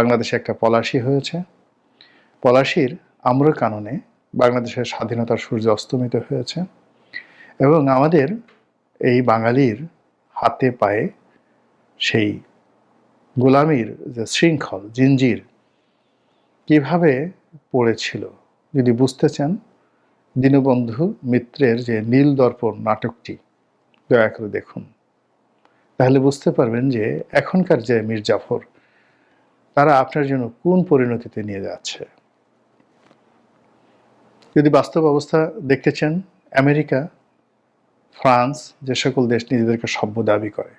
বাংলাদেশে একটা পলাশী হয়েছে। পলাশীর আম্র কাননে বাংলাদেশের স্বাধীনতার সূর্য অস্তমিত হয়েছে এবং আমাদের এই বাঙালির হাতে পায়ে সেই গোলামির যে শৃঙ্খল জিঞ্জির কিভাবে পড়েছিল, যদি বুঝতে চান দীনবন্ধু মিত্রের যে নীল দর্পণ নাটকটি দয়া করে দেখুন, তাহলে বুঝতে পারবেন যে এখনকার যে মীর জাফর তারা আপনার জন্য কোন পরিণতিতে নিয়ে যাচ্ছে। যদি বাস্তব অবস্থা দেখতে চান, আমেরিকা, ফ্রান্স যে সকল দেশ নিজেদেরকে সভ্য দাবি করে,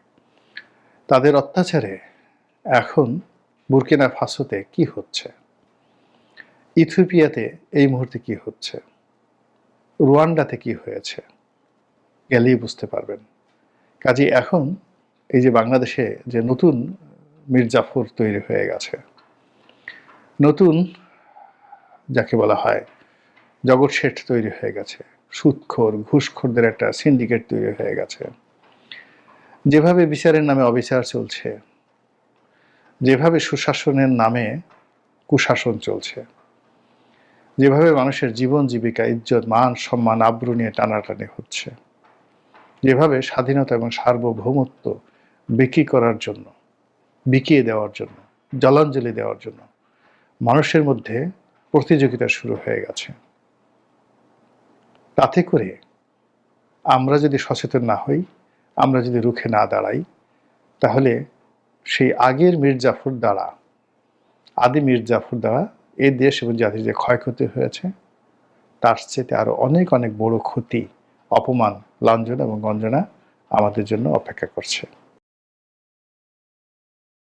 তাদের অত্যাচারে এখন বুর্কিনা ফাসোতে কি হচ্ছে, ইথিওপিয়াতে এই মুহূর্তে কি হচ্ছে, রুয়ান্ডাতে কি হয়েছে, গেলেই বুঝতে পারবেন। কাজে এখন এই যে বাংলাদেশে যে নতুন মীর জাফর তৈরি হয়ে গেছে, নতুন যাকে বলা হয় জগৎ শেঠ তৈরি হয়ে গেছে, সুদখোর ঘুষখোরদের একটা সিন্ডিকেট তৈরি হয়ে গেছে, যেভাবে বিচারের নামে অবিচার চলছে, যেভাবে সুশাসনের নামে কুশাসন চলছে, যেভাবে মানুষের জীবন জীবিকা ইজ্জত মান সম্মান আব্রু নিয়ে টানাটানি হচ্ছে, যেভাবে স্বাধীনতা এবং সার্বভৌমত্ব বিক্রি করার জন্য, বিকিয়ে দেওয়ার জন্য, জলাঞ্জলি দেওয়ার জন্য মানুষের মধ্যে প্রতিযোগিতা শুরু হয়ে গেছে, তাতে করে আমরা যদি সচেতন না হই, আমরা যদি রুখে না দাঁড়াই, তাহলে সেই আগের মীর জাফর দ্বারা, আদি মীর জাফর দ্বারা এই দেশ এবং জাতির যে ক্ষয়ক্ষতি হয়েছে তার চেয়ে আরো অনেক অনেক বড় ক্ষতি, অপমান, লাঞ্ছনা এবং গঞ্জনা আমাদের জন্য অপেক্ষা করছে।